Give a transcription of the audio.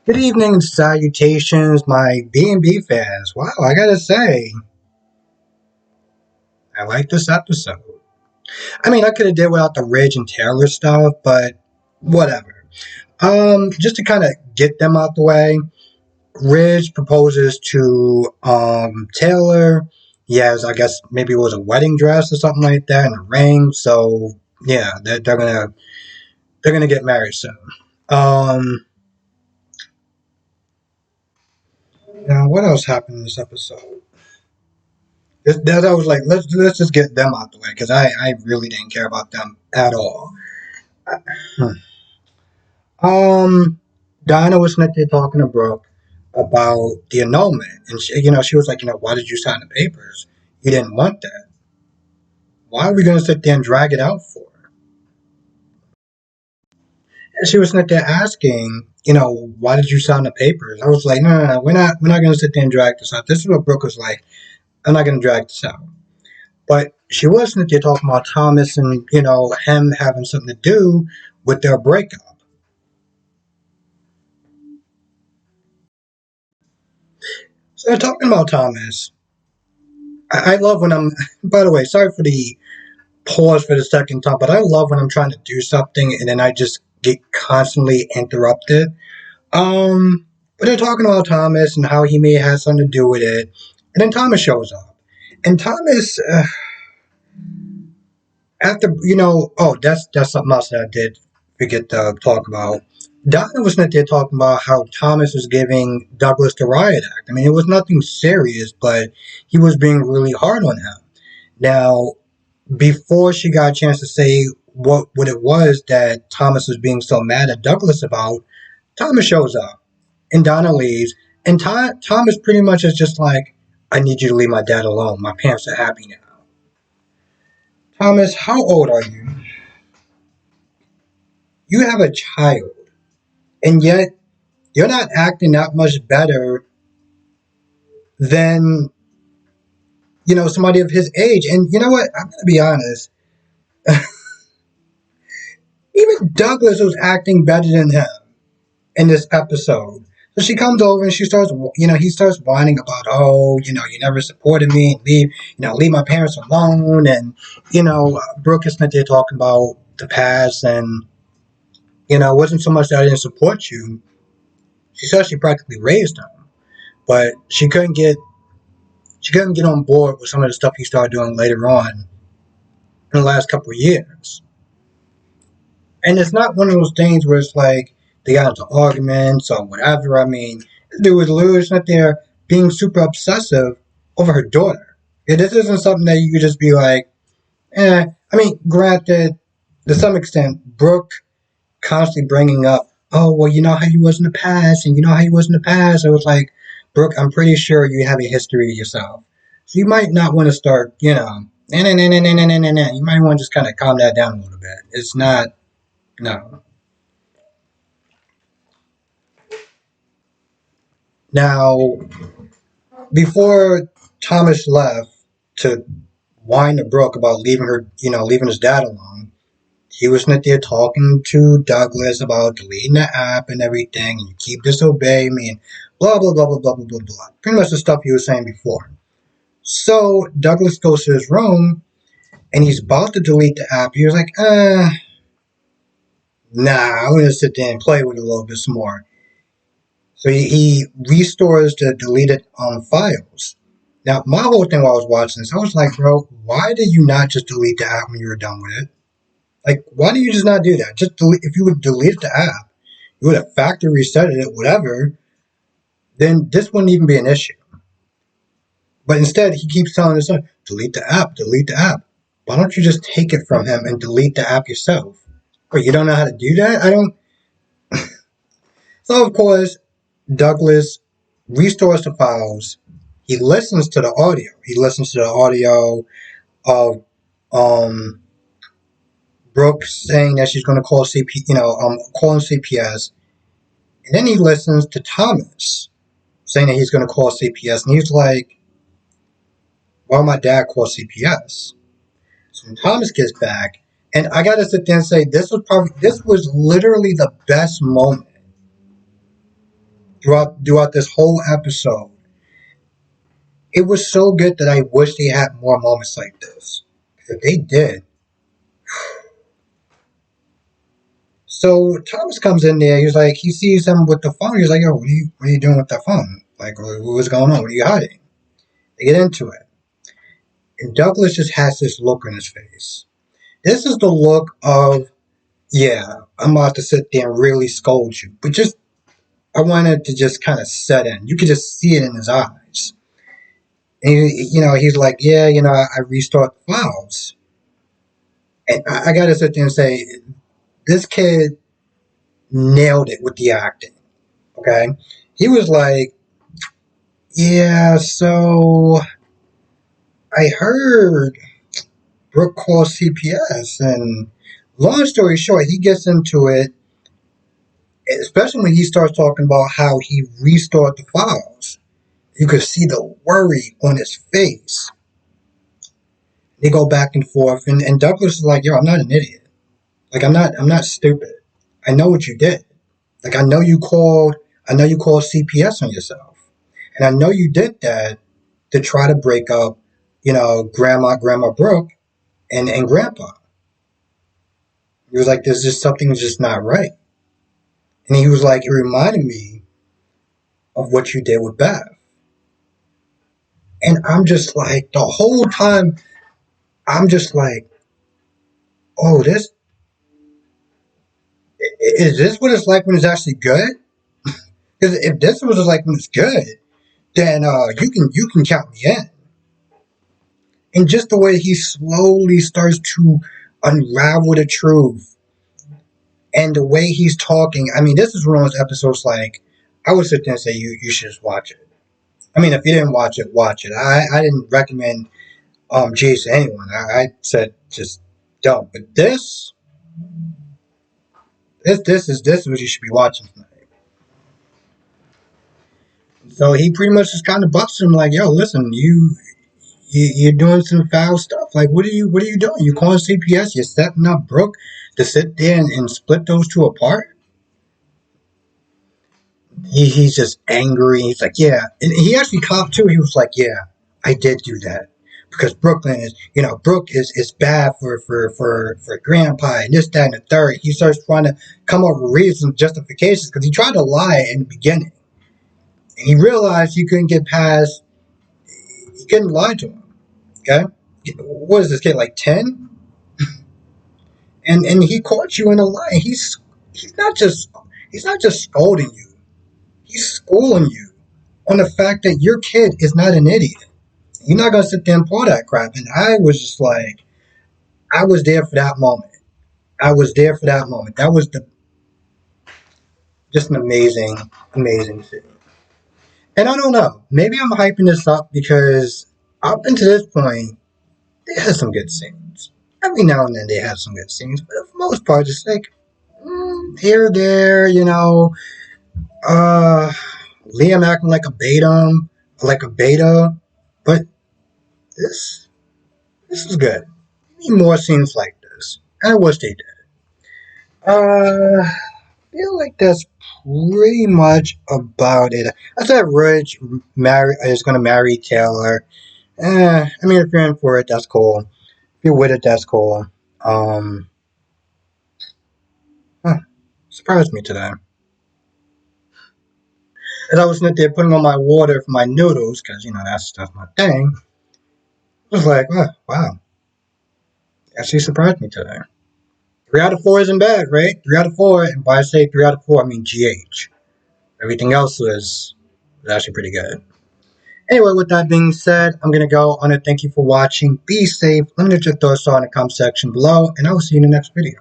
Good evening and salutations, my B&B fans. Wow, I gotta say, I like this episode. I mean, I could have did without the Ridge and Taylor stuff, but whatever. Just to kind of get them out the way, Ridge proposes to Taylor. He has, I guess, maybe it was a wedding dress or something like that, and a ring. So yeah, they're gonna get married soon. Um, Now what else happened in this episode? That I was like, let's just get them out the way because I really didn't care about them at all. Hmm. Um, Dinah was sitting there talking to Brooke about the annulment, and she was like, why did you sign the papers? You didn't want that. Why are we gonna sit there and drag it out for? And she was sitting there asking, why did you sign the papers? I was like, no, we're not gonna sit there and drag this out. This is what Brooke was like. I'm not gonna drag this out. But she wasn't there talking about Thomas and, him having something to do with their breakup. So talking about Thomas, I love when I'm, by the way, sorry for the pause for the second time, but I love when I'm trying to do something and then I just get constantly interrupted. But they're talking about Thomas and how he may have something to do with it. And then Thomas shows up. And Thomas, after that's something else that I did forget to talk about. Donna was not there talking about how Thomas was giving Douglas the riot act. I mean, it was nothing serious, but he was being really hard on him. Now, before she got a chance to say what it was that Thomas was being so mad at Douglas about, Thomas shows up and Donna leaves, and Thomas pretty much is just like, "I need you to leave my dad alone. My parents are happy now." Thomas, how old are you? You have a child, and yet you're not acting that much better than somebody of his age. And you know what? I'm gonna be honest. Even Douglas was acting better than him in this episode. So she comes over and he starts whining about, oh, you never supported me and leave my parents alone. And, Brooke is not there talking about the past and, it wasn't so much that I didn't support you. She said she practically raised him, but she couldn't get on board with some of the stuff he started doing later on in the last couple of years. And it's not one of those things where it's like they got into arguments or whatever. I mean, this dude was literally not there being super obsessive over her daughter. Yeah, this isn't something that you could just be like, eh. I mean, granted, to some extent, Brooke constantly bringing up, oh, well, you know how he was in the past, and you know how he was in the past. I was like, Brooke, I'm pretty sure you have a history yourself. So you might not want to start, nah, nah, nah, nah, nah, nah, nah, nah. You might want to just kind of calm that down a little bit. It's not, no. Now, before Thomas left to whine to Brooke about leaving his dad alone, he was not there talking to Douglas about deleting the app and everything, and you keep disobeying me, and blah, blah, blah, blah, blah, blah, blah, blah. Pretty much the stuff he was saying before. So Douglas goes to his room, and he's about to delete the app. He was like, nah, I'm going to sit there and play with it a little bit some more. So he restores the deleted files. Now, my whole thing while I was watching this, I was like, bro, why did you not just delete the app when you were done with it? Like, why do you just not do that? Just delete. If you would delete the app, you would have factory reset it, whatever, then this wouldn't even be an issue. But instead, he keeps telling his son, delete the app, delete the app. Why don't you just take it from him and delete the app yourself? Or you don't know how to do that? I don't. So, of course, Douglas restores the files. He listens to the audio. He listens to the audio of Brooke saying that she's going to call calling CPS. And then he listens to Thomas saying that he's going to call CPS. And he's like, why my dad call CPS? So when Thomas gets back, and I got to sit there and say, this was literally the best moment throughout this whole episode. It was so good that I wish they had more moments like this. If they did. So Thomas comes in there. He's like, he sees him with the phone. He's like, "Yo, what are you doing with the phone? Like, what's going on? What are you hiding?" They get into it, and Douglas just has this look on his face. This is the look of, yeah, I'm about to sit there and really scold you, but just I wanted to just kind of set in. You could just see it in his eyes. And he's like, yeah, I restart the files. And I got to sit there and say, this kid nailed it with the acting. Okay. He was like, yeah, so I heard Brooke call CPS. And long story short, he gets into it, especially when he starts talking about how he restored the files. You could see the worry on his face. They go back and forth, and Douglas is like, "Yo, I'm not an idiot. Like, I'm not stupid. I know what you did. Like, I know you called CPS on yourself, and I know you did that to try to break up, Grandma Brooke and Grandpa." He was like, "There's just something just not right," and he was like, "It reminded me of what you did with Beth," and I'm just like, the whole time, I'm just like, "Oh, this is this what it's like when it's actually good?" Because if this was like when it's good, then you can count me in. And just the way he slowly starts to unravel the truth, and the way he's talking. I mean, this is one of those episodes like I would sit there and say you should just watch it. I mean, if you didn't watch it, watch it. I didn't recommend Jace to anyone. I said just don't. But this is what you should be watching tonight. So he pretty much just kind of busts him like, "Yo, listen, you're doing some foul stuff. Like, what are you doing? You calling CPS? You're setting up Brooke to sit there and split those two apart." He's just angry. He's like, "Yeah," and he actually copped too. He was like, "Yeah, I did do that because Brooklyn is, Brooke is bad for Grandpa and this, that, and the third." He starts trying to come up with reasons, justifications, because he tried to lie in the beginning, and he realized he couldn't get past. He couldn't lie to him. Okay, what is this kid, like 10? And he caught you in a lie. He's not just he's not just scolding you. He's schooling you on the fact that your kid is not an idiot. You're not gonna sit there and pull that crap. And I was just like, I was there for that moment. I was there for that moment. That was just an amazing scene. And I don't know, maybe I'm hyping this up because up until this point, they had some good scenes. Every now and then they had some good scenes, but for the most part, it's like here, there, uh, Liam acting like a beta, but this this is good. We need more scenes like this. I wish they did. I feel like that's pretty much about it. I said Ridge is going to marry Taylor. I mean, if you're in for it, that's cool. If you're with it, that's cool. Um, huh, surprised me today. As I was sitting there putting on my water for my noodles, because that's my thing. I was like, oh, wow, actually surprised me today. 3 out of 4 isn't bad, right? 3 out of 4, and by I say 3 out of 4, I mean GH. Everything else was actually pretty good. Anyway, with that being said, I'm going to go on and thank you for watching. Be safe. Let me know what your thoughts are in the comment section below, and I will see you in the next video.